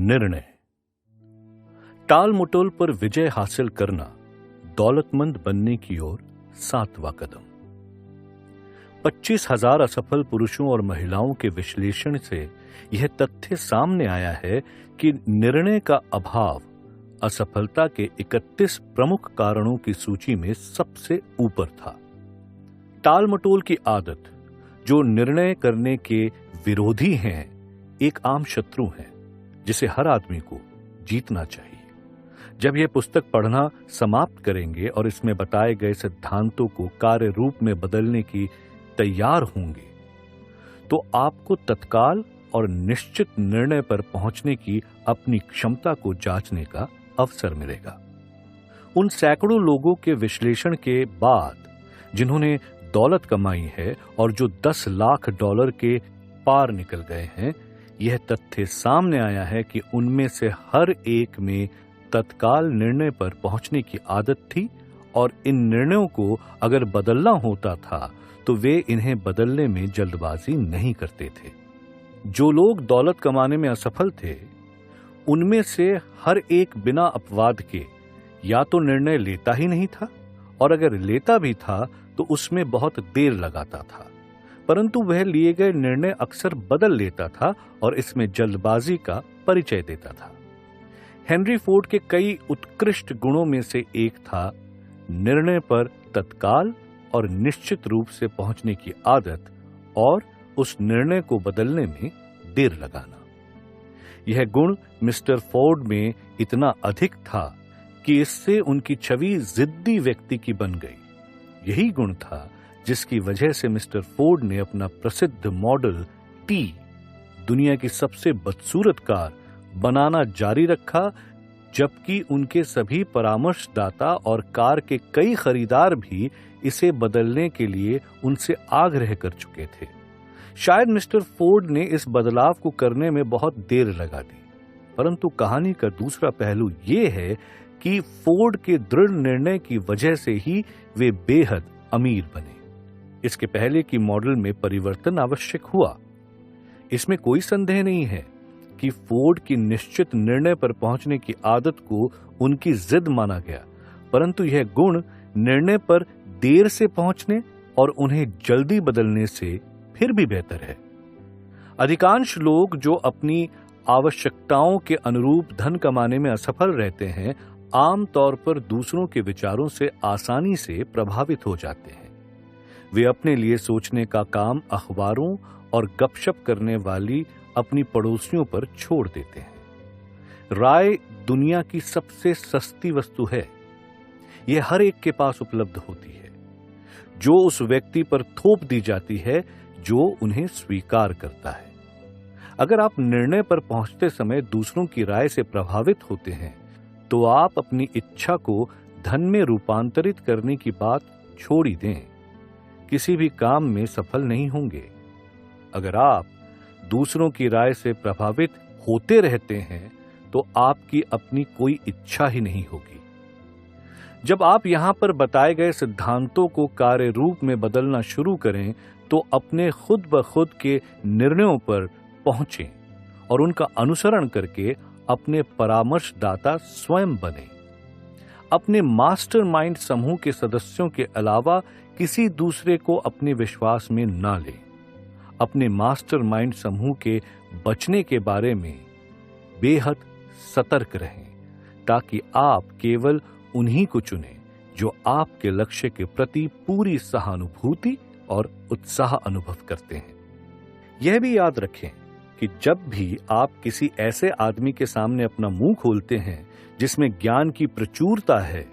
निर्णय। टाल मटोल पर विजय हासिल करना दौलतमंद बनने की ओर 7वां कदम। 25,000 असफल पुरुषों और महिलाओं के विश्लेषण से यह तथ्य सामने आया है कि निर्णय का अभाव असफलता के 31 प्रमुख कारणों की सूची में सबसे ऊपर था। टाल मटोल की आदत, जो निर्णय करने के विरोधी हैं, एक आम शत्रु है जिसे हर आदमी को जीतना चाहिए। जब यह पुस्तक पढ़ना समाप्त करेंगे और इसमें बताए गए सिद्धांतों को कार्य रूप में बदलने की तैयार होंगे, तो आपको तत्काल और निश्चित निर्णय पर पहुंचने की अपनी क्षमता को जांचने का अवसर मिलेगा। उन सैकड़ों लोगों के विश्लेषण के बाद जिन्होंने दौलत कमाई है और जो $10 लाख के पार निकल गए हैं, यह तथ्य सामने आया है कि उनमें से हर एक में तत्काल निर्णय पर पहुंचने की आदत थी और इन निर्णयों को अगर बदलना होता था तो वे इन्हें बदलने में जल्दबाजी नहीं करते थे। जो लोग दौलत कमाने में असफल थे, उनमें से हर एक बिना अपवाद के या तो निर्णय लेता ही नहीं था, और अगर लेता भी था तो उसमें बहुत देर लगाता था, परंतु वह लिए गए निर्णय अक्सर बदल लेता था और इसमें जल्दबाजी का परिचय देता था। हेनरी फोर्ड के कई उत्कृष्ट गुणों में से एक था निर्णय पर तत्काल और निश्चित रूप से पहुंचने की आदत और उस निर्णय को बदलने में देर लगाना। यह गुण मिस्टर फोर्ड में इतना अधिक था कि इससे उनकी छवि जिद्दी व्यक्ति की बन गई। यही गुण था जिसकी वजह से मिस्टर फोर्ड ने अपना प्रसिद्ध मॉडल टी, दुनिया की सबसे बदसूरत कार, बनाना जारी रखा, जबकि उनके सभी परामर्शदाता और कार के कई खरीदार भी इसे बदलने के लिए उनसे आग्रह कर चुके थे। शायद मिस्टर फोर्ड ने इस बदलाव को करने में बहुत देर लगा दी, परंतु कहानी का दूसरा पहलू यह है कि फोर्ड के दृढ़ निर्णय की वजह से ही वे बेहद अमीर बने। इसके पहले की मॉडल में परिवर्तन आवश्यक हुआ, इसमें कोई संदेह नहीं है कि फोर्ड की निश्चित निर्णय पर पहुंचने की आदत को उनकी जिद माना गया, परंतु यह गुण निर्णय पर देर से पहुंचने और उन्हें जल्दी बदलने से फिर भी बेहतर है। अधिकांश लोग जो अपनी आवश्यकताओं के अनुरूप धन कमाने में असफल रहते हैं, आमतौर पर दूसरों के विचारों से आसानी से प्रभावित हो जाते हैं। वे अपने लिए सोचने का काम अखबारों और गपशप करने वाली अपनी पड़ोसियों पर छोड़ देते हैं। राय दुनिया की सबसे सस्ती वस्तु है। यह हर एक के पास उपलब्ध होती है, जो उस व्यक्ति पर थोप दी जाती है जो उन्हें स्वीकार करता है। अगर आप निर्णय पर पहुंचते समय दूसरों की राय से प्रभावित होते हैं, तो आप अपनी इच्छा को धन में रूपांतरित करने की बात छोड़ ही दें। किसी भी काम में सफल नहीं होंगे। अगर आप दूसरों की राय से प्रभावित होते रहते हैं, तो आपकी अपनी कोई इच्छा ही नहीं होगी। जब आप यहां पर बताए गए सिद्धांतों को कार्य रूप में बदलना शुरू करें, तो अपने खुद ब खुद के निर्णयों पर पहुंचें और उनका अनुसरण करके अपने परामर्शदाता स्वयं बने। अपने मास्टरमाइंड समूह के सदस्यों के अलावा किसी दूसरे को अपने विश्वास में ना लें। अपने मास्टरमाइंड समूह के बचने के बारे में बेहद सतर्क रहें, ताकि आप केवल उन्हीं को चुनें जो आपके लक्ष्य के प्रति पूरी सहानुभूति और उत्साह अनुभव करते हैं। यह भी याद रखें कि जब भी आप किसी ऐसे आदमी के सामने अपना मुंह खोलते हैं जिसमें ज्ञान की प्रचुरता है,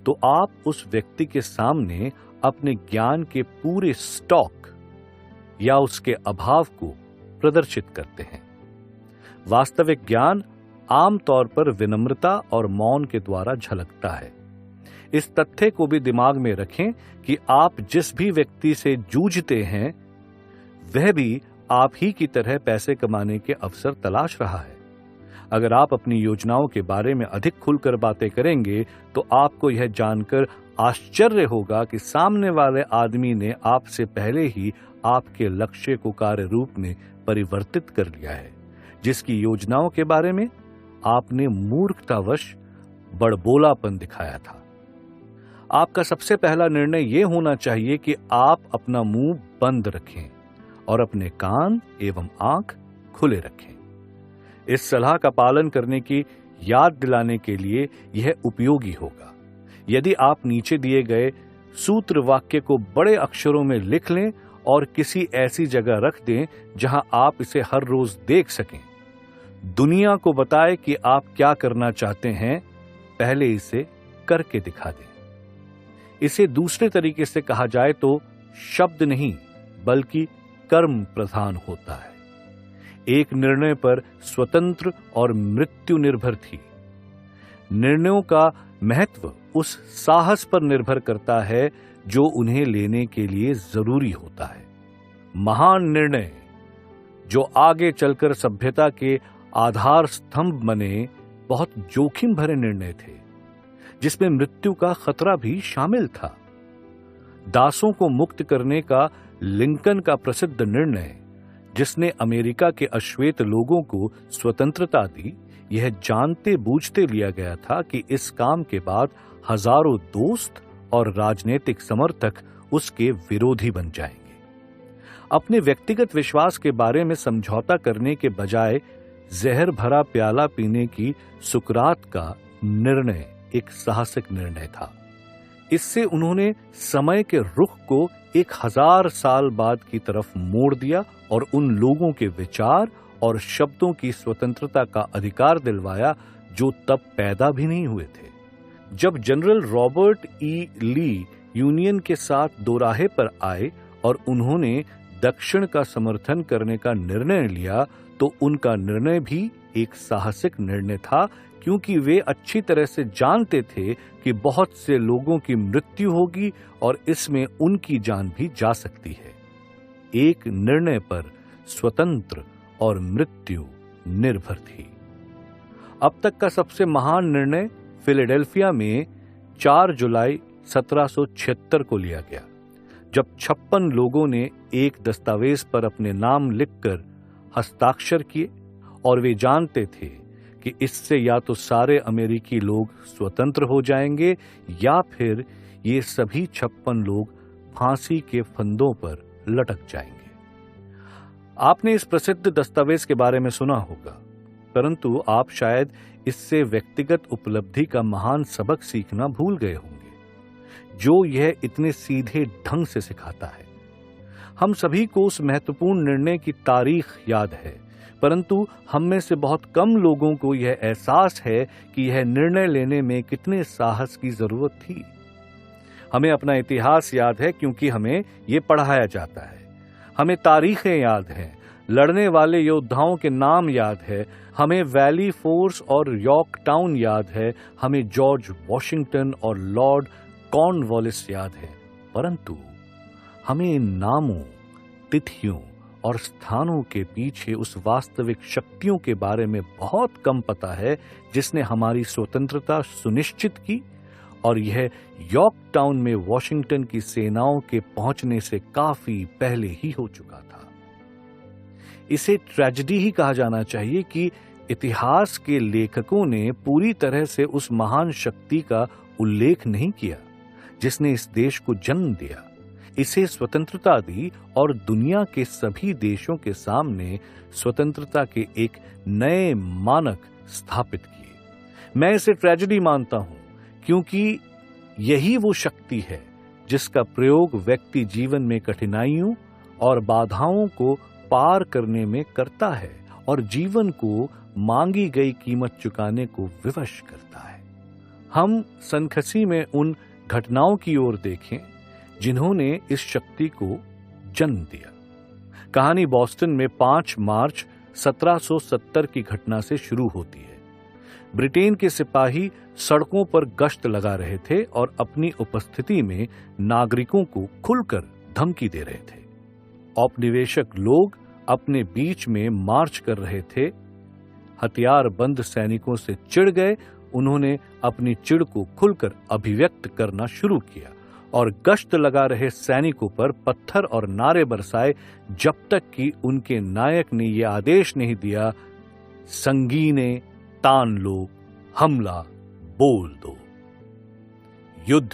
तो आप उस व्यक्ति के सामने अपने ज्ञान के पूरे स्टॉक या उसके अभाव को प्रदर्शित करते हैं। वास्तविक ज्ञान आमतौर पर विनम्रता और मौन के द्वारा झलकता है। इस तथ्य को भी दिमाग में रखें कि आप जिस भी व्यक्ति से जूझते हैं, वह भी आप ही की तरह पैसे कमाने के अवसर तलाश रहा है। अगर आप अपनी योजनाओं के बारे में अधिक खुलकर बातें करेंगे, तो आपको यह जानकर आश्चर्य होगा कि सामने वाले आदमी ने आपसे पहले ही आपके लक्ष्य को कार्य रूप में परिवर्तित कर लिया है, जिसकी योजनाओं के बारे में आपने मूर्खतावश बड़बोलापन दिखाया था। आपका सबसे पहला निर्णय यह होना चाहिए कि आप अपना मुंह बंद रखें और अपने कान एवं आंख खुले रखें। इस सलाह का पालन करने की याद दिलाने के लिए यह उपयोगी होगा। यदि आप नीचे दिए गए सूत्र वाक्य को बड़े अक्षरों में लिख लें और किसी ऐसी जगह रख दें जहां आप इसे हर रोज देख सकें। दुनिया को बताएं कि आप क्या करना चाहते हैं, पहले इसे करके दिखा दें। इसे दूसरे तरीके से कहा जाए तो शब्द नहीं बल्कि कर्म प्रधान होता है। एक निर्णय पर स्वतंत्र और मृत्यु निर्भर थी। निर्णयों का महत्व उस साहस पर निर्भर करता है जो उन्हें लेने के लिए जरूरी होता है। महान निर्णय जो आगे चलकर सभ्यता के आधार स्तंभ बने बहुत जोखिम भरे निर्णय थे, जिसमें मृत्यु का खतरा भी शामिल था। दासों को मुक्त करने का लिंकन का प्रसिद्ध निर्णय, जिसने अमेरिका के अश्वेत लोगों को स्वतंत्रता दी, यह जानते बूझते लिया गया था कि इस काम के बाद हजारों दोस्त और राजनीतिक समर्थक उसके विरोधी बन जाएंगे। अपने व्यक्तिगत विश्वास के बारे में समझौता करने के बजाय जहर भरा प्याला पीने की सुकरात का निर्णय एक साहसिक निर्णय था। इससे उन्होंने समय के रुख को 1000 साल बाद की तरफ मोड़ दिया और उन लोगों के विचार और शब्दों की स्वतंत्रता का अधिकार दिलवाया जो तब पैदा भी नहीं हुए थे। जब जनरल रॉबर्ट ई ली यूनियन के साथ दोराहे पर आए और उन्होंने दक्षिण का समर्थन करने का निर्णय लिया, तो उनका निर्णय भी एक साहसिक निर्णय था, क्योंकि वे अच्छी तरह से जानते थे कि बहुत से लोगों की मृत्यु होगी और इसमें उनकी जान भी जा सकती है। एक निर्णय पर स्वतंत्र और मृत्यु निर्भर थी। अब तक का सबसे महान निर्णय फिलाडेल्फिया में 4 जुलाई 1776 को लिया गया, जब 56 लोगों ने एक दस्तावेज पर अपने नाम लिखकर हस्ताक्षर किए और वे जानते थे कि इससे या तो सारे अमेरिकी लोग स्वतंत्र हो जाएंगे या फिर ये सभी 56 लोग फांसी के फंदों पर लटक जाएंगे। आपने इस प्रसिद्ध दस्तावेज के बारे में सुना होगा, परंतु आप शायद इससे व्यक्तिगत उपलब्धि का महान सबक सीखना भूल गए होंगे, जो यह इतने सीधे ढंग से सिखाता है। हम सभी को उस महत्वपूर्ण निर्णय की तारीख याद है, परंतु हम में से बहुत कम लोगों को यह एहसास है कि यह निर्णय लेने में कितने साहस की जरूरत थी। हमें अपना इतिहास याद है क्योंकि हमें यह पढ़ाया जाता है। हमें तारीखें याद हैं, लड़ने वाले योद्धाओं के नाम याद है, हमें वैली फोर्स और यॉर्क टाउन याद है, हमें जॉर्ज वॉशिंगटन और लॉर्ड कॉर्नवालिस याद है, परंतु हमें इन नामों, तिथियों और स्थानों के पीछे उस वास्तविक शक्तियों के बारे में बहुत कम पता है जिसने हमारी स्वतंत्रता सुनिश्चित की, और यह यॉर्क टाउन में वॉशिंगटन की सेनाओं के पहुंचने से काफी पहले ही हो चुका था। इसे ट्रेजेडी ही कहा जाना चाहिए कि इतिहास के लेखकों ने पूरी तरह से उस महान शक्ति का उल्लेख नहीं किया जिसने इस देश को जन्म दिया, इसे स्वतंत्रता दी और दुनिया के सभी देशों के सामने स्वतंत्रता के एक नए मानक स्थापित किए। मैं इसे ट्रेजेडी मानता हूं क्योंकि यही वो शक्ति है जिसका प्रयोग व्यक्ति जीवन में कठिनाइयों और बाधाओं को पार करने में करता है और जीवन को मांगी गई कीमत चुकाने को विवश करता है। हम सनखसी में उन घटनाओं की ओर देखें जिन्होंने इस शक्ति को जन्म दिया। कहानी बॉस्टन में 5 मार्च 1770 की घटना से शुरू होती है। ब्रिटेन के सिपाही सड़कों पर गश्त लगा रहे थे और अपनी उपस्थिति में नागरिकों को खुलकर धमकी दे रहे थे। औपनिवेशक लोग अपने बीच में मार्च कर रहे थे। हथियारबंद सैनिकों से चिढ़ गए। उन्होंने अपनी चिढ़ को खुलकर अभिव्यक्त करना शुरू किया और गश्त लगा रहे सैनिकों पर पत्थर और नारे बरसाए जब तक कि उनके नायक ने यह आदेश नहीं दिया, संगीने तान लो, हमला बोल दो। युद्ध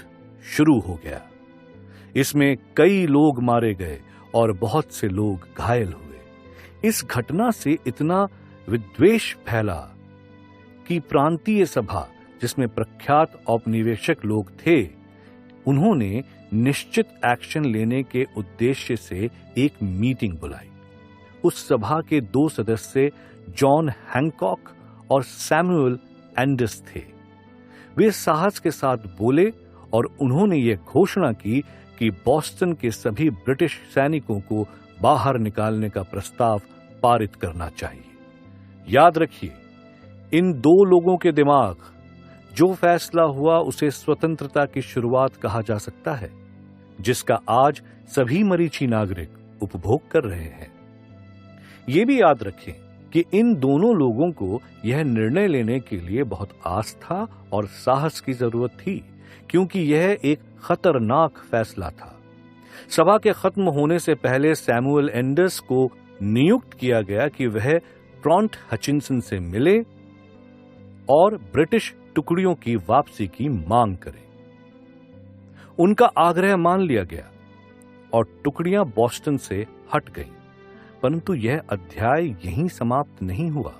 शुरू हो गया। इसमें कई लोग मारे गए और बहुत से लोग घायल हुए। इस घटना से इतना विद्वेष फैला कि प्रांतीय सभा, जिसमें प्रख्यात औपनिवेशिक लोग थे, उन्होंने निश्चित एक्शन लेने के उद्देश्य से एक मीटिंग बुलाई। उस सभा के 2 सदस्य जॉन हैंकॉक और सैमुअल एंडस थे। वे साहस के साथ बोले और उन्होंने यह घोषणा की कि बॉस्टन के सभी ब्रिटिश सैनिकों को बाहर निकालने का प्रस्ताव पारित करना चाहिए। याद रखिए, इन 2 लोगों के दिमाग, जो फैसला हुआ उसे स्वतंत्रता की शुरुआत कहा जा सकता है, जिसका आज सभी मरीची नागरिक उपभोग कर रहे हैं। ये भी याद रखें कि इन दोनों लोगों को यह निर्णय लेने के लिए बहुत आस्था और साहस की जरूरत थी, क्योंकि यह एक खतरनाक फैसला था। सभा के खत्म होने से पहले सैमुअल एंडस को नियुक्त किया गया कि वह ट्रॉन्ट हचिंसन से मिले और ब्रिटिश टुकड़ियों की वापसी की मांग करें। उनका आग्रह मान लिया गया और टुकड़ियां बॉस्टन से हट गईं। परंतु यह अध्याय यहीं समाप्त नहीं हुआ।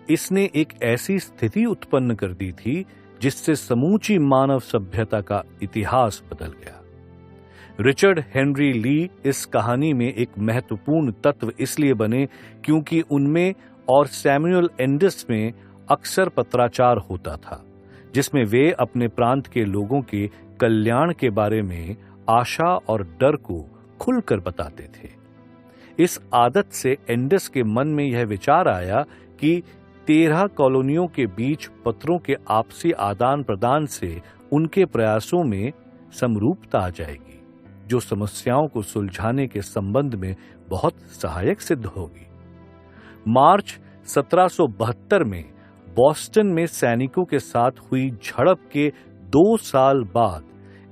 इसने एक ऐसी स्थिति उत्पन्न कर दी थी जिससे समूची मानव सभ्यता का इतिहास बदल गया। रिचर्ड हेनरी ली इस कहानी में एक महत्वपूर्ण तत्व इसलिए बने क्योंकि उनमें और सैमुअल एंडस में अक्सर पत्राचार होता था, जिसमें वे अपने प्रांत के लोगों के कल्याण के बारे में आशा और डर को खुलकर बताते थे। इस आदत से एंडस के मन में यह विचार आया कि 13 कॉलोनियों के बीच पत्रों के आपसी आदान प्रदान से उनके प्रयासों में समरूपता आ जाएगी, जो समस्याओं को सुलझाने के संबंध में बहुत सहायक सिद्ध होगी। मार्च 1772 में बॉस्टन में सैनिकों के साथ हुई झड़प के 2 साल बाद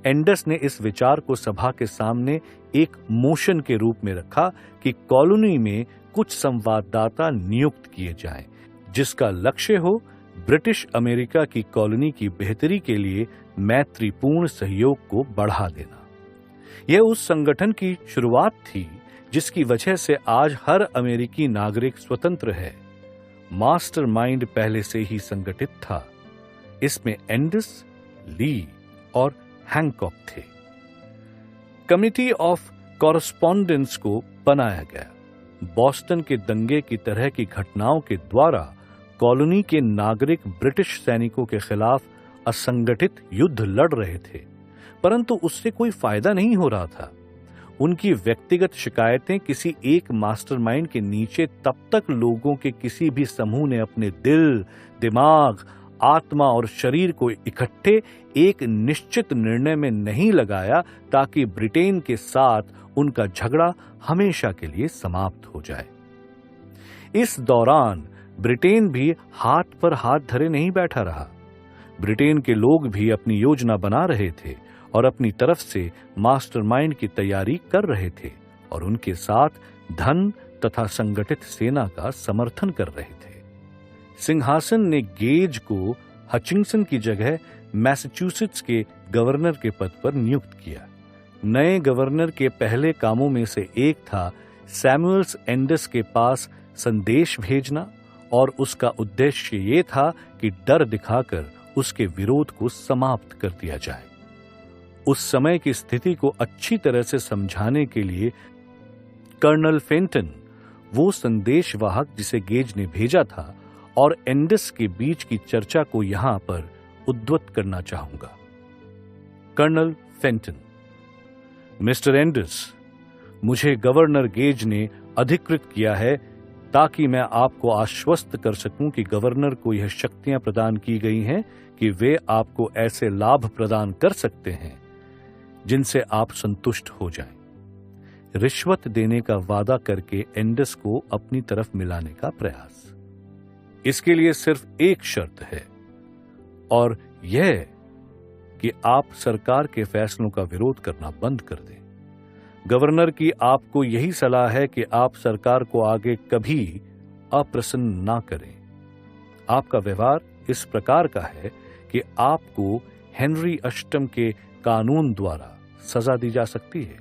एंडस ने इस विचार को सभा के सामने एक मोशन के रूप में रखा कि कॉलोनी में कुछ संवाददाता नियुक्त किए जाएं, जिसका लक्ष्य हो ब्रिटिश अमेरिका की कॉलोनी की बेहतरी के लिए मैत्रीपूर्ण सहयोग को बढ़ा देना। यह उस संगठन की शुरुआत थी जिसकी वजह से आज हर अमेरिकी नागरिक स्वतंत्र है। मास्टरमाइंड पहले से ही संगठित था। इसमें एंडस, ली और हैंकॉक थे। कमिटी ऑफ कॉरेस्पॉन्डेंस को बनाया गया। बॉस्टन के दंगे की तरह की घटनाओं के द्वारा कॉलोनी के नागरिक ब्रिटिश सैनिकों के खिलाफ असंगठित युद्ध लड़ रहे थे, परंतु उससे कोई फायदा नहीं हो रहा था। उनकी व्यक्तिगत शिकायतें किसी एक मास्टरमाइंड के नीचे तब तक लोगों के किसी भी समूह ने अपने दिल, दिमाग, आत्मा और शरीर को इकट्ठे एक निश्चित निर्णय में नहीं लगाया ताकि ब्रिटेन के साथ उनका झगड़ा हमेशा के लिए समाप्त हो जाए। इस दौरान ब्रिटेन भी हाथ पर हाथ धरे नहीं बैठा रहा। ब्रिटेन के लोग भी अपनी योजना बना रहे थे और अपनी तरफ से मास्टरमाइंड की तैयारी कर रहे थे और उनके साथ धन तथा संगठित सेना का समर्थन कर रहे थे। सिंहासन ने गेज को हचिंसन की जगह मैसाचुसेट्स के गवर्नर के पद पर नियुक्त किया। नए गवर्नर के पहले कामों में से एक था सैमुअल्स एंडस के पास संदेश भेजना और उसका उद्देश्य ये था कि डर दिखाकर उसके विरोध को समाप्त कर दिया जाए। उस समय की स्थिति को अच्छी तरह से समझाने के लिए कर्नल फेंटन, वो संदेशवाहक जिसे गेज ने भेजा था, और एंडस के बीच की चर्चा को यहां पर उद्धृत करना चाहूंगा। कर्नल फेंटन: मिस्टर एंडस, मुझे गवर्नर गेज ने अधिकृत किया है ताकि मैं आपको आश्वस्त कर सकूं कि गवर्नर को यह शक्तियां प्रदान की गई हैं कि वे आपको ऐसे लाभ प्रदान कर सकते हैं जिनसे आप संतुष्ट हो जाएं। रिश्वत देने का वादा करके एंडस को अपनी तरफ मिलाने का प्रयास। इसके लिए सिर्फ एक शर्त है, और यह कि आप सरकार के फैसलों का विरोध करना बंद कर दें। गवर्नर की आपको यही सलाह है कि आप सरकार को आगे कभी अप्रसन्न ना करें। आपका व्यवहार इस प्रकार का है कि आपको हेनरी अष्टम के कानून द्वारा सजा दी जा सकती है,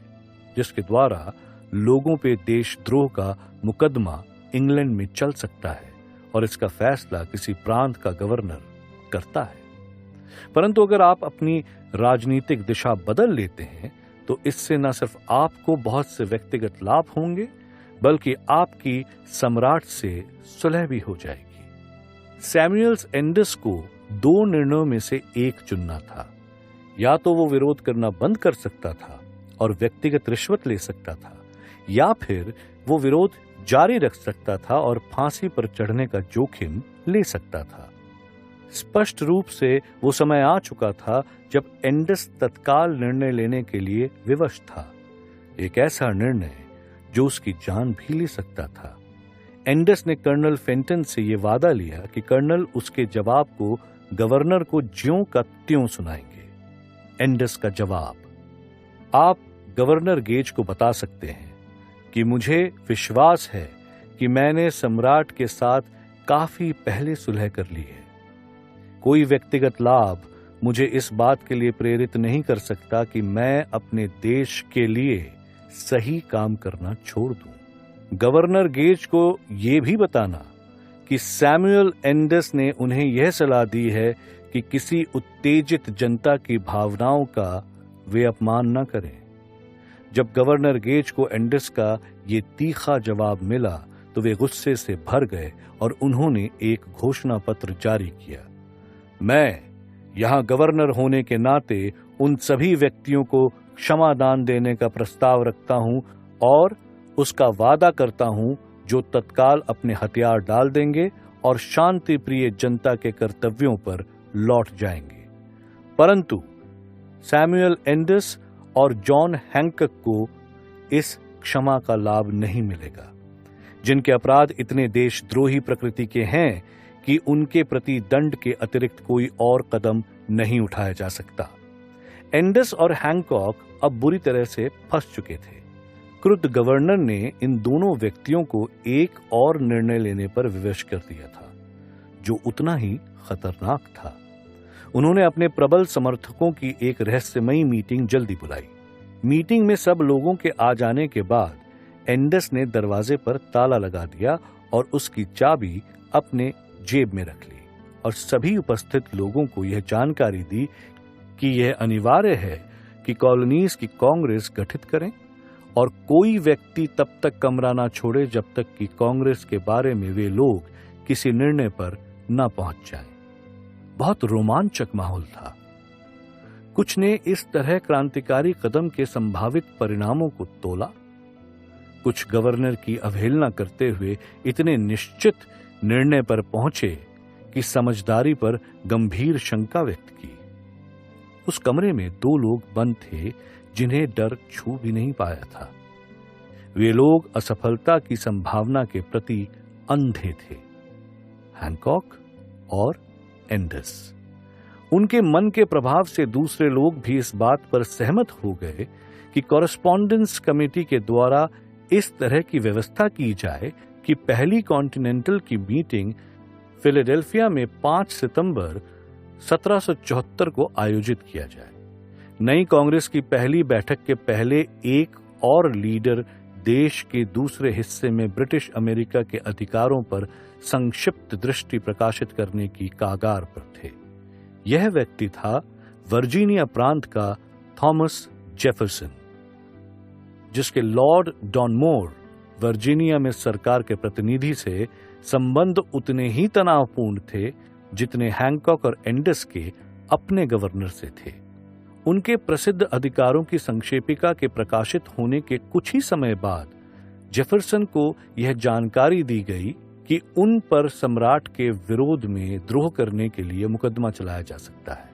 जिसके द्वारा लोगों पे देशद्रोह का मुकदमा इंग्लैंड में चल सकता है और इसका फैसला किसी प्रांत का गवर्नर करता है। परंतु अगर आप अपनी राजनीतिक दिशा बदल लेते हैं तो इससे न सिर्फ आपको बहुत से व्यक्तिगत लाभ होंगे, बल्कि आपकी सम्राट से सुलह भी हो जाएगी। सैमुअल्स एंडस को दो निर्णयों में से एक चुनना था। या तो वो विरोध करना बंद कर सकता था और व्यक्तिगत रिश्वत ले सकता था, या फिर वो विरोध जारी रख सकता था और फांसी पर चढ़ने का जोखिम ले सकता था। स्पष्ट रूप से वो समय आ चुका था जब एंडस तत्काल निर्णय लेने के लिए विवश था, एक ऐसा निर्णय जो उसकी जान भी ले सकता था। एंडस ने कर्नल फेंटन से ये वादा लिया कि कर्नल उसके जवाब को गवर्नर को ज्यों का त्यों सुनाएंगे। एंडस का जवाब: आप गवर्नर गेज को बता सकते हैं कि मुझे विश्वास है कि मैंने सम्राट के साथ काफी पहले सुलह कर ली है। कोई व्यक्तिगत लाभ मुझे इस बात के लिए प्रेरित नहीं कर सकता कि मैं अपने देश के लिए सही काम करना छोड़ दूं। गवर्नर गेज को यह भी बताना कि सैमुअल एंडस ने उन्हें यह सलाह दी है कि किसी उत्तेजित जनता की भावनाओं का वे अपमान न करें। जब गवर्नर गेज को एंडस का ये तीखा जवाब मिला तो वे गुस्से से भर गए और उन्होंने एक घोषणा पत्र जारी किया: मैं यहां गवर्नर होने के नाते उन सभी व्यक्तियों को क्षमा दान देने का प्रस्ताव रखता हूं और उसका वादा करता हूं जो तत्काल अपने हथियार डाल देंगे और शांति प्रिय जनता के कर्तव्यों पर लौट जाएंगे। परंतु सैमुअल एंडस और जॉन हैंकक को इस क्षमा का लाभ नहीं मिलेगा, जिनके अपराध इतने देशद्रोही प्रकृति के हैं कि उनके प्रति दंड के अतिरिक्त कोई और कदम नहीं उठाया जा सकता। एंडस और हैंकॉक अब बुरी तरह से फंस चुके थे। क्रुद्ध गवर्नर ने इन दोनों व्यक्तियों को एक और निर्णय लेने पर विवश कर दिया था, जो उतना ही खतरनाक था। उन्होंने अपने प्रबल समर्थकों की एक रहस्यमयी मीटिंग जल्दी बुलाई। मीटिंग में सब लोगों के आ जाने के बाद एंडस ने दरवाजे पर ताला लगा दिया और उसकी चाबी अपने जेब में रख ली और सभी उपस्थित लोगों को यह जानकारी दी कि यह अनिवार्य है कि कॉलोनीज की कांग्रेस गठित करें और कोई व्यक्ति तब तक कमरा न छोड़े जब तक कि कांग्रेस के बारे में वे लोग किसी निर्णय पर न पहुंच जाएं। बहुत रोमांचक माहौल था। कुछ ने इस तरह क्रांतिकारी कदम के संभावित परिणामों को तोला, कुछ गवर्नर की अवहेलना करते हुए इतने निश्चित निर्णय पर पहुंचे कि समझदारी पर गंभीर शंका व्यक्त की। उस कमरे में दो लोग बंद थे जिन्हें डर छू भी नहीं पाया था। वे लोग असफलता की संभावना के प्रति अंधे थे, हैंकॉक और एंडस। उनके मन के प्रभाव से दूसरे लोग भी इस बात पर सहमत हो गए कि कॉरेस्पॉन्डेंस कमेटी के द्वारा इस तरह की व्यवस्था की जाए कि पहली कॉन्टिनेंटल की मीटिंग फिलाडेल्फिया में 5 सितंबर 1774 को आयोजित किया जाए। नई कांग्रेस की पहली बैठक के पहले एक और लीडर देश के दूसरे हिस्से में ब्रिटिश अमेरिका के अधिकारों पर संक्षिप्त दृष्टि प्रकाशित करने की कागार पर थे। यह व्यक्ति था वर्जीनिया प्रांत का थॉमस जेफरसन, जिसके लॉर्ड डॉनमोर वर्जीनिया में सरकार के प्रतिनिधि से संबंध उतने ही तनावपूर्ण थे जितने हैंकॉक और एंडस के अपने गवर्नर से थे। उनके प्रसिद्ध अधिकारों की संक्षेपिका के प्रकाशित होने के कुछ ही समय बाद जेफरसन को यह जानकारी दी गई कि उन पर सम्राट के विरोध में द्रोह करने के लिए मुकदमा चलाया जा सकता है।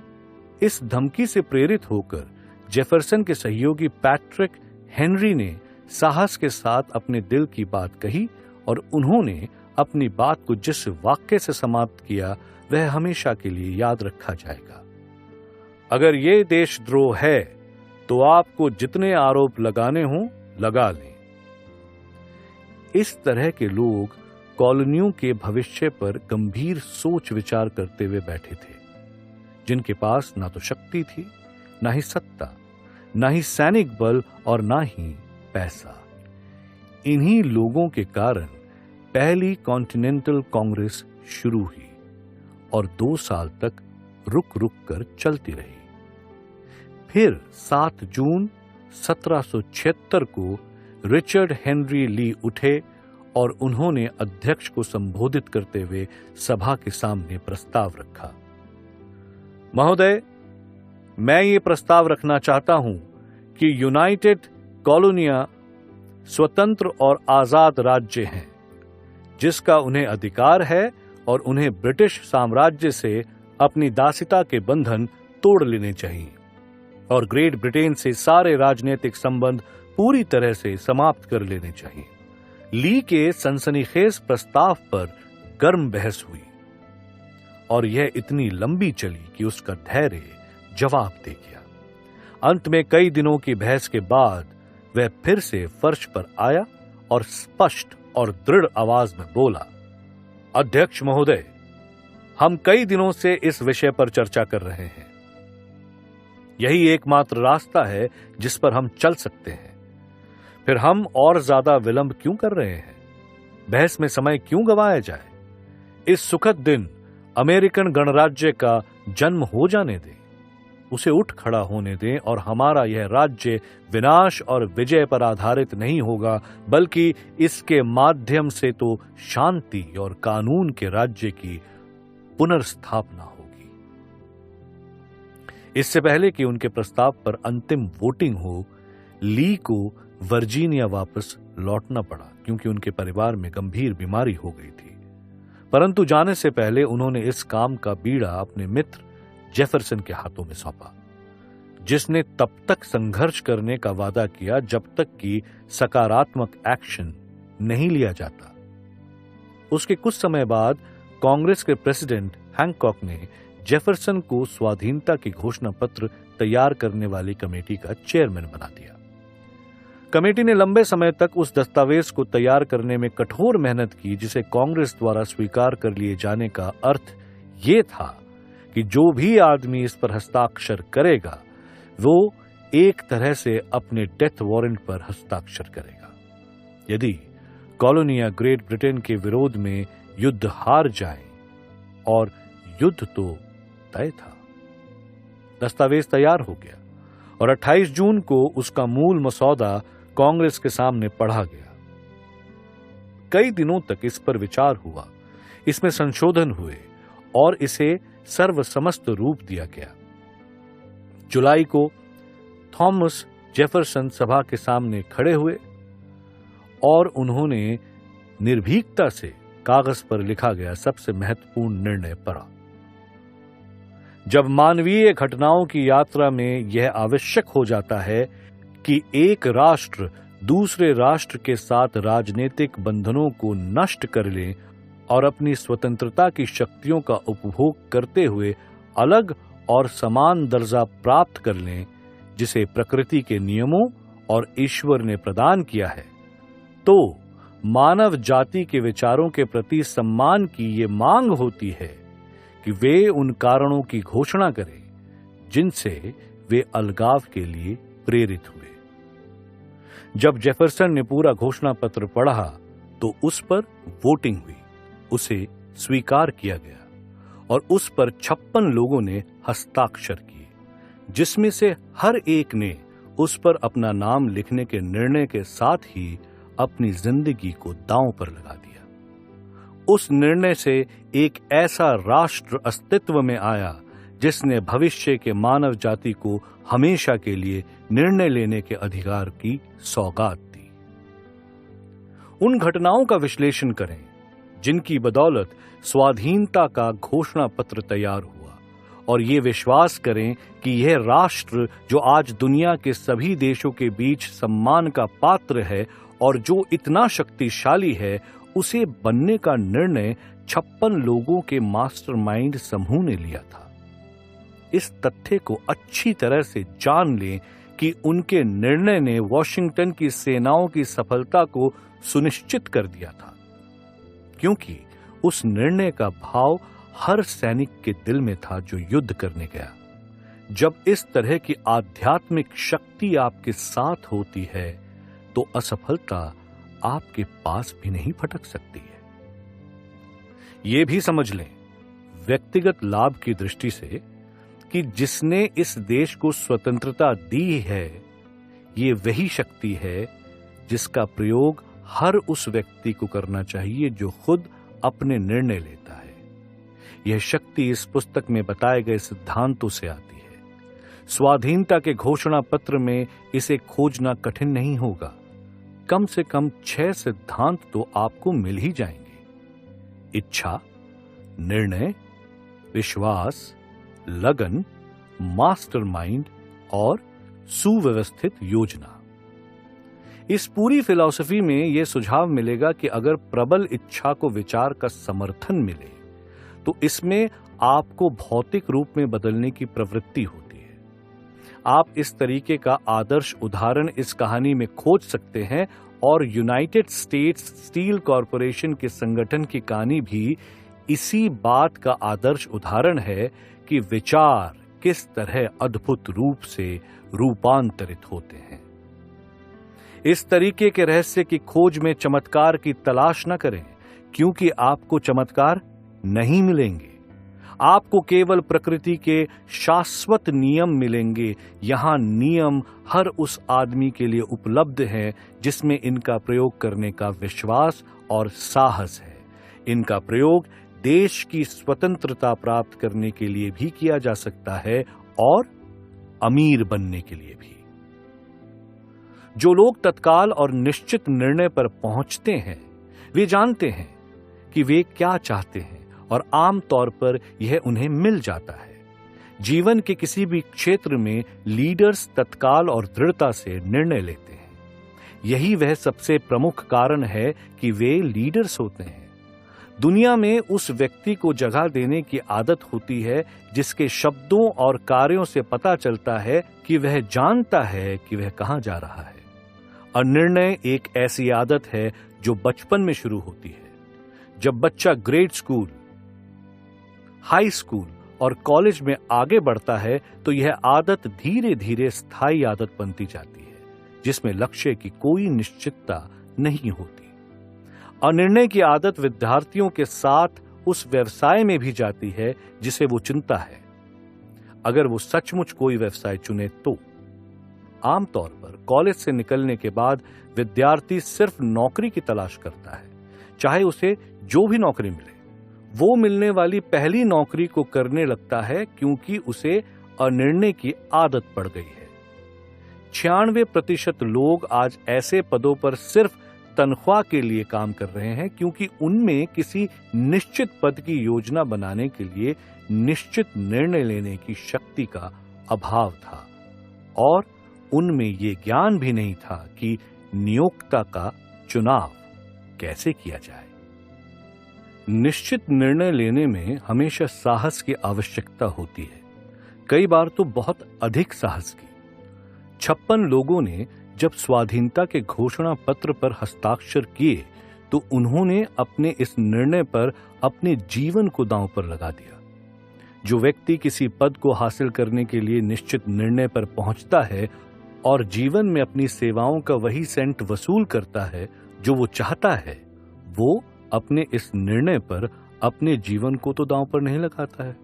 इस धमकी से प्रेरित होकर जेफरसन के सहयोगी पैट्रिक हेनरी ने साहस के साथ अपने दिल की बात कही और उन्होंने अपनी बात को जिस वाक्य से समाप्त किया वह हमेशा के लिए याद रखा जाएगा: अगर ये देशद्रोह है तो आपको जितने आरोप लगाने हों लगा लें। इस तरह के लोग कॉलोनियों के भविष्य पर गंभीर सोच विचार करते हुए बैठे थे, जिनके पास ना तो शक्ति थी, ना ही सत्ता, ना ही सैनिक बल और ना ही पैसा। इन्हीं लोगों के कारण पहली कॉन्टिनेंटल कांग्रेस शुरू हुई और 2 साल तक रुक रुक कर चलती रही। फिर 7 जून 1776 को रिचर्ड हेनरी ली उठे और उन्होंने अध्यक्ष को संबोधित करते हुए सभा के सामने प्रस्ताव रखा। महोदय, मैं ये प्रस्ताव रखना चाहता हूं कि यूनाइटेड कॉलोनियां स्वतंत्र और आजाद राज्य हैं, जिसका उन्हें अधिकार है और उन्हें ब्रिटिश साम्राज्य से अपनी दासिता के बंधन तोड़ लेने चाहिए और ग्रेट ब्रिटेन से सारे राजनीतिक संबंध पूरी तरह से समाप्त कर लेने चाहिए। ली के सनसनीखेज प्रस्ताव पर गर्म बहस हुई और यह इतनी लंबी चली कि उसका धैर्य जवाब दे गया। अंत में कई दिनों की बहस के बाद वह फिर से फर्श पर आया और स्पष्ट और दृढ़ आवाज में बोला, अध्यक्ष महोदय, हम कई दिनों से इस विषय पर चर्चा कर रहे हैं। यही एकमात्र रास्ता है जिस पर हम चल सकते हैं। फिर हम और ज्यादा विलंब क्यों कर रहे हैं? बहस में समय क्यों गंवाया जाए? इस सुखद दिन अमेरिकन गणराज्य का जन्म हो जाने दें, उसे उठ खड़ा होने दें और हमारा यह राज्य विनाश और विजय पर आधारित नहीं होगा, बल्कि इसके माध्यम से तो शांति और कानून के राज्य की पुनर्स्थापना होगी। इससे पहले कि उनके प्रस्ताव पर अंतिम वोटिंग हो, ली को वर्जीनिया वापस लौटना पड़ा क्योंकि उनके परिवार में गंभीर बीमारी हो गई थी। परंतु जाने से पहले उन्होंने इस काम का बीड़ा अपने मित्र जेफरसन के हाथों में सौंपा, जिसने तब तक संघर्ष करने का वादा किया जब तक कि सकारात्मक एक्शन नहीं लिया जाता। उसके कुछ समय बाद कांग्रेस के प्रेसिडेंट हैंकॉक ने जेफरसन को स्वाधीनता की घोषणा पत्र तैयार करने वाली कमेटी का चेयरमैन बना दिया। कमेटी ने लंबे समय तक उस दस्तावेज को तैयार करने में कठोर मेहनत की, जिसे कांग्रेस द्वारा स्वीकार कर लिए जाने का अर्थ ये था कि जो भी आदमी इस पर हस्ताक्षर करेगा वो एक तरह से अपने डेथ वारंट पर हस्ताक्षर करेगा। यदि कॉलोनियां ग्रेट ब्रिटेन के विरोध में युद्ध हार जाएं, और युद्ध तो तय था। दस्तावेज तैयार हो गया और 28 जून को उसका मूल मसौदा कांग्रेस के सामने पढ़ा गया। कई दिनों तक इस पर विचार हुआ, इसमें संशोधन हुए और इसे सर्वसम्मत रूप दिया गया। जुलाई को थॉमस जेफरसन सभा के सामने खड़े हुए और उन्होंने निर्भीकता से कागज पर लिखा गया सबसे महत्वपूर्ण निर्णय पढ़ा। जब मानवीय घटनाओं की यात्रा में यह आवश्यक हो जाता है कि एक राष्ट्र दूसरे राष्ट्र के साथ राजनीतिक बंधनों को नष्ट कर ले और अपनी स्वतंत्रता की शक्तियों का उपभोग करते हुए अलग और समान दर्जा प्राप्त कर लें, जिसे प्रकृति के नियमों और ईश्वर ने प्रदान किया है, तो मानव जाति के विचारों के प्रति सम्मान की ये मांग होती है कि वे उन कारणों की घोषणा करें जिनसे वे अलगाव के लिए प्रेरित हुए। जब जेफरसन ने पूरा घोषणा पत्र पढ़ा तो उस पर वोटिंग हुई, उसे स्वीकार किया गया और उस पर 56 लोगों ने हस्ताक्षर किए, जिसमें से हर एक ने उस पर अपना नाम लिखने के निर्णय के साथ ही अपनी जिंदगी को दांव पर लगा दिया। उस निर्णय से एक ऐसा राष्ट्र अस्तित्व में आया जिसने भविष्य के मानव जाति को हमेशा के लिए निर्णय लेने के अधिकार की सौगात दी। उन घटनाओं का विश्लेषण करें जिनकी बदौलत स्वाधीनता का घोषणा पत्र तैयार हुआ, और ये विश्वास करें कि यह राष्ट्र जो आज दुनिया के सभी देशों के बीच सम्मान का पात्र है और जो इतना शक्तिशाली है, उसे बनने का निर्णय 56 लोगों के मास्टरमाइंड समूह ने लिया था। इस तथ्य को अच्छी तरह से जान लें कि उनके निर्णय ने वॉशिंगटन की सेनाओं की सफलता को सुनिश्चित कर दिया था, क्योंकि उस निर्णय का भाव हर सैनिक के दिल में था जो युद्ध करने गया। जब इस तरह की आध्यात्मिक शक्ति आपके साथ होती है तो असफलता आपके पास भी नहीं फटक सकती है। यह भी समझ लें व्यक्तिगत लाभ की दृष्टि से कि जिसने इस देश को स्वतंत्रता दी है, ये वही शक्ति है जिसका प्रयोग हर उस व्यक्ति को करना चाहिए जो खुद अपने निर्णय लेता है। यह शक्ति इस पुस्तक में बताए गए सिद्धांतों से आती है। स्वाधीनता के घोषणा पत्र में इसे खोजना कठिन नहीं होगा। कम से कम 6 सिद्धांत तो आपको मिल ही जाएंगे। इच्छा, निर्णय, विश्वास, लगन, मास्टरमाइंड और सुव्यवस्थित योजना। इस पूरी फिलॉसफी में यह सुझाव मिलेगा कि अगर प्रबल इच्छा को विचार का समर्थन मिले तो इसमें आपको भौतिक रूप में बदलने की प्रवृत्ति होती है। आप इस तरीके का आदर्श उदाहरण इस कहानी में खोज सकते हैं और यूनाइटेड स्टेट्स स्टील कॉरपोरेशन के संगठन की कहानी भी इसी बात का आदर्श उदाहरण है कि विचार किस तरह अद्भुत रूप से रूपांतरित होते हैं। इस तरीके के रहस्य की खोज में चमत्कार की तलाश न करें, क्योंकि आपको चमत्कार नहीं मिलेंगे। आपको केवल प्रकृति के शाश्वत नियम मिलेंगे। यहां नियम हर उस आदमी के लिए उपलब्ध हैं जिसमें इनका प्रयोग करने का विश्वास और साहस है। इनका प्रयोग देश की स्वतंत्रता प्राप्त करने के लिए भी किया जा सकता है और अमीर बनने के लिए भी। जो लोग तत्काल और निश्चित निर्णय पर पहुंचते हैं, वे जानते हैं कि वे क्या चाहते हैं और आम तौर पर यह उन्हें मिल जाता है। जीवन के किसी भी क्षेत्र में लीडर्स तत्काल और दृढ़ता से निर्णय लेते हैं। यही वह सबसे प्रमुख कारण है कि वे लीडर्स होते हैं। दुनिया में उस व्यक्ति को जगह देने की आदत होती है जिसके शब्दों और कार्यों से पता चलता है कि वह जानता है कि वह कहां जा रहा है। और निर्णय एक ऐसी आदत है जो बचपन में शुरू होती है। जब बच्चा ग्रेड स्कूल, हाई स्कूल और कॉलेज में आगे बढ़ता है तो यह आदत धीरे धीरे स्थायी आदत बनती जाती है, जिसमें लक्ष्य की कोई निश्चितता नहीं होती। और निर्णय की आदत विद्यार्थियों के साथ उस व्यवसाय में भी जाती है जिसे वो चुनता है, अगर वो सचमुच कोई व्यवसाय चुने तो। आमतौर पर कॉलेज से निकलने के बाद विद्यार्थी सिर्फ नौकरी की तलाश करता है, चाहे उसे जो भी नौकरी मिले। वो मिलने वाली पहली नौकरी को करने लगता है क्योंकि उसे अनिर्णय की आदत पड़ गई है। 96% लोग आज ऐसे पदों पर सिर्फ तनख्वाह के लिए काम कर रहे हैं क्योंकि उनमें किसी निश्चित पद की योजना बनाने के लिए निश्चित निर्णय लेने की शक्ति का अभाव था और उनमें ये ज्ञान भी नहीं था कि नियोक्ता का चुनाव कैसे किया जाए। निश्चित निर्णय लेने में हमेशा साहस की आवश्यकता होती है, कई बार तो बहुत अधिक साहस की। 56 लोगों ने जब स्वाधीनता के घोषणा पत्र पर हस्ताक्षर किए तो उन्होंने अपने इस निर्णय पर अपने जीवन को दांव पर लगा दिया। जो व्यक्ति किसी पद को हासिल करने के लिए निश्चित निर्णय पर पहुंचता है और जीवन में अपनी सेवाओं का वही सेंट वसूल करता है जो वो चाहता है, वो अपने इस निर्णय पर अपने जीवन को तो दांव पर नहीं लगाता है।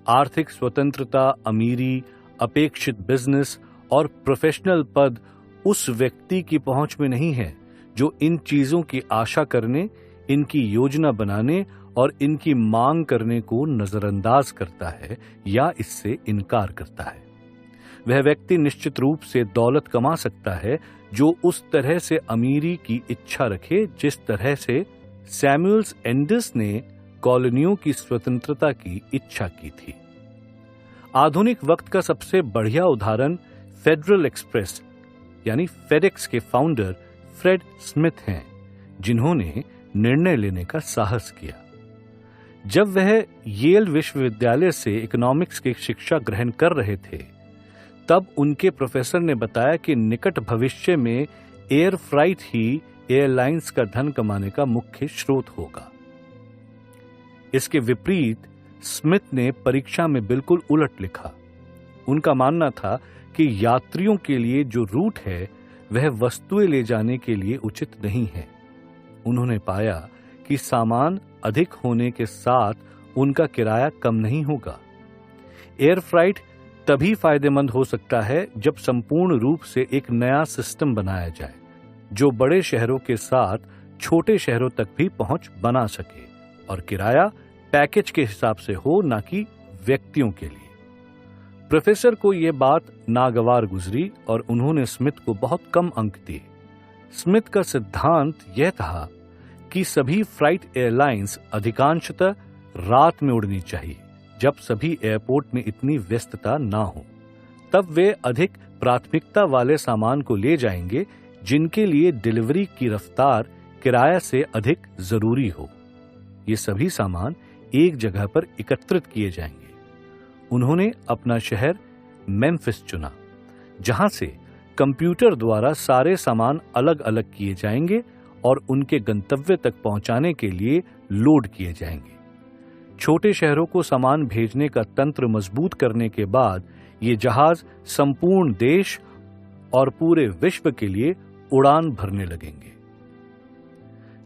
आर्थिक स्वतंत्रता, अमीरी, अपेक्षित बिजनेस और प्रोफेशनल पद उस व्यक्ति की पहुंच में नहीं है जो इन चीजों की आशा करने, इनकी योजना बनाने और इनकी मांग करने को नजरअंदाज करता है या इससे इनकार करता है। वह व्यक्ति निश्चित रूप से दौलत कमा सकता है जो उस तरह से अमीरी की इच्छा रखे जिस तरह से सैमुअल्स एंडिस ने कॉलोनियों की स्वतंत्रता की इच्छा की थी। आधुनिक वक्त का सबसे बढ़िया उदाहरण फेडरल एक्सप्रेस यानी फेडेक्स के फाउंडर फ्रेड स्मिथ हैं, जिन्होंने निर्णय लेने का साहस किया। जब वह येल विश्वविद्यालय से इकोनॉमिक्स की शिक्षा ग्रहण कर रहे थे, तब उनके प्रोफेसर ने बताया कि निकट भविष्य में एयर फ्राइट ही एयरलाइंस का धन कमाने का मुख्य स्रोत होगा। इसके विपरीत स्मिथ ने परीक्षा में बिल्कुल उलट लिखा। उनका मानना था कि यात्रियों के लिए जो रूट है वह वस्तुएं ले जाने के लिए उचित नहीं है। उन्होंने पाया कि सामान अधिक होने के साथ उनका किराया कम नहीं होगा। एयर फ्राइट तभी फायदेमंद हो सकता है जब संपूर्ण रूप से एक नया सिस्टम बनाया जाए जो बड़े शहरों के साथ छोटे शहरों तक भी पहुंच बना सके और किराया पैकेज के हिसाब से हो, ना कि व्यक्तियों के लिए। प्रोफेसर को यह बात नागवार गुजरी और उन्होंने स्मिथ को बहुत कम अंक दिए। स्मिथ का सिद्धांत यह था कि सभी फ्लाइट एयरलाइंस अधिकांशतः रात में उड़नी चाहिए, जब सभी एयरपोर्ट में इतनी व्यस्तता ना हो। तब वे अधिक प्राथमिकता वाले सामान को ले जाएंगे जिनके लिए डिलीवरी की रफ्तार किराया से अधिक जरूरी हो। ये सभी सामान एक जगह पर एकत्रित किए जाएंगे। उन्होंने अपना शहर मेम्फिस चुना, जहां से कंप्यूटर द्वारा सारे सामान अलग अलग किए जाएंगे और उनके गंतव्य तक पहुंचाने के लिए लोड किए जाएंगे। छोटे शहरों को सामान भेजने का तंत्र मजबूत करने के बाद ये जहाज संपूर्ण देश और पूरे विश्व के लिए उड़ान भरने लगेंगे।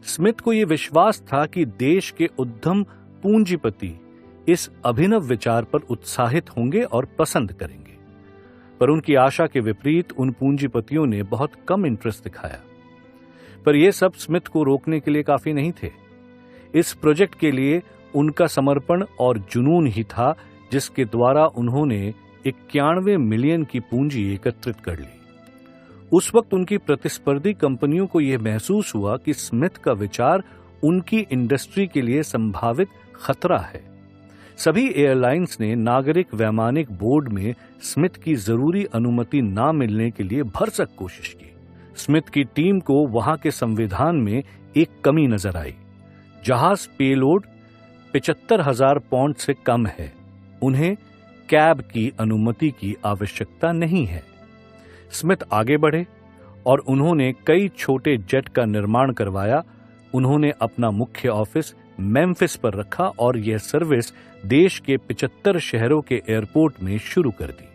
स्मिथ को यह विश्वास था कि देश के उद्यम पूंजीपति इस अभिनव विचार पर उत्साहित होंगे और पसंद करेंगे, पर उनकी आशा के विपरीत उन पूंजीपतियों ने बहुत कम इंटरेस्ट दिखाया। पर यह सब स्मिथ को रोकने के लिए काफी नहीं थे। इस प्रोजेक्ट के लिए उनका समर्पण और जुनून ही था जिसके द्वारा उन्होंने 91 मिलियन की पूंजी एकत्रित कर ली। उस वक्त उनकी प्रतिस्पर्धी कंपनियों को यह महसूस हुआ कि स्मिथ का विचार उनकी इंडस्ट्री के लिए संभावित खतरा है। सभी एयरलाइंस ने नागरिक वैमानिक बोर्ड में स्मिथ की जरूरी अनुमति न मिलने के लिए भरसक कोशिश की। स्मिथ की टीम को वहां के संविधान में एक कमी नजर आई। जहाज पेलोड 75,000 पाउंड से कम है। उन्हें कैब की अनुमति की आवश्यकता नहीं है। स्मिथ आगे बढ़े और उन्होंने कई छोटे जेट का निर्माण करवाया। उन्होंने अपना मुख्य ऑफिस मेम्फिस पर रखा और यह सर्विस देश के 75 शहरों के एयरपोर्ट में शुरू कर दी।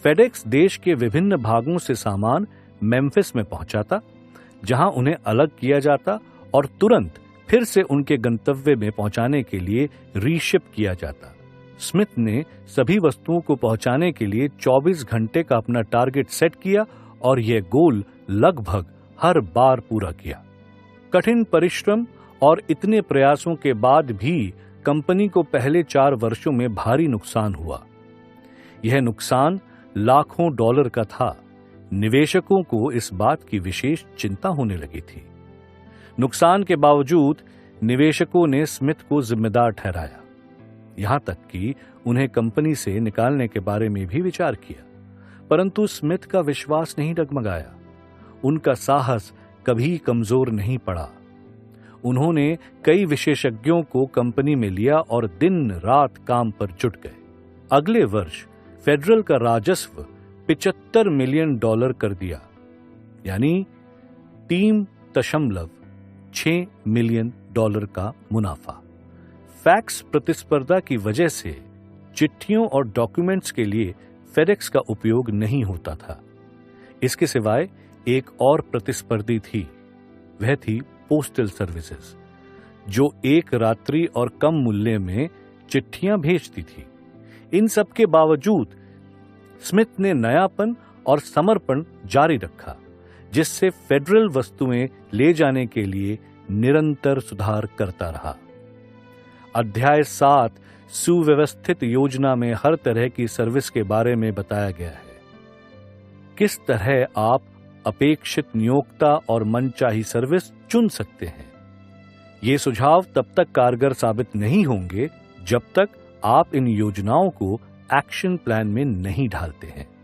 फेडेक्स देश के विभिन्न भागों से सामान मेम्फिस में पहुंचाता, जहां उन्हें अलग किया जाता और तुरंत फिर से उनके गंतव्य में पहुंचाने के लिए रीशिप किया जाता। स्मिथ ने सभी वस्तुओं को पहुंचाने के लिए 24 घंटे का अपना टारगेट सेट किया और यह गोल लगभग हर बार पूरा किया। कठिन परिश्रम और इतने प्रयासों के बाद भी कंपनी को पहले 4 वर्षों में भारी नुकसान हुआ। यह नुकसान लाखों डॉलर का था। निवेशकों को इस बात की विशेष चिंता होने लगी थी। नुकसान के बावजूद निवेशकों ने स्मिथ को जिम्मेदार ठहराया, यहां तक कि उन्हें कंपनी से निकालने के बारे में भी विचार किया। परंतु स्मिथ का विश्वास नहीं डगमगाया। उनका साहस कभी कमजोर नहीं पड़ा। उन्होंने कई विशेषज्ञों को कंपनी में लिया और दिन रात काम पर जुट गए। अगले वर्ष फेडरल का राजस्व 75 मिलियन डॉलर कर दिया, यानी 3.6 मिलियन डॉलर का मुनाफा। फैक्स प्रतिस्पर्धा की वजह से चिट्ठियों और डॉक्यूमेंट्स के लिए फेडेक्स का उपयोग नहीं होता था। इसके सिवाय एक और प्रतिस्पर्धी थी, वह थी पोस्टल सर्विसेज, जो एक रात्रि और कम मूल्य में चिट्ठियां भेजती थी। इन सब के बावजूद स्मिथ ने नयापन और समर्पण जारी रखा, जिससे फेडरल वस्तुएं ले जाने के लिए निरंतर सुधार करता रहा। अध्याय 7 सुव्यवस्थित योजना में हर तरह की सर्विस के बारे में बताया गया है। किस तरह आप अपेक्षित नियोक्ता और मनचाही सर्विस चुन सकते हैं। ये सुझाव तब तक कारगर साबित नहीं होंगे जब तक आप इन योजनाओं को एक्शन प्लान में नहीं ढालते हैं।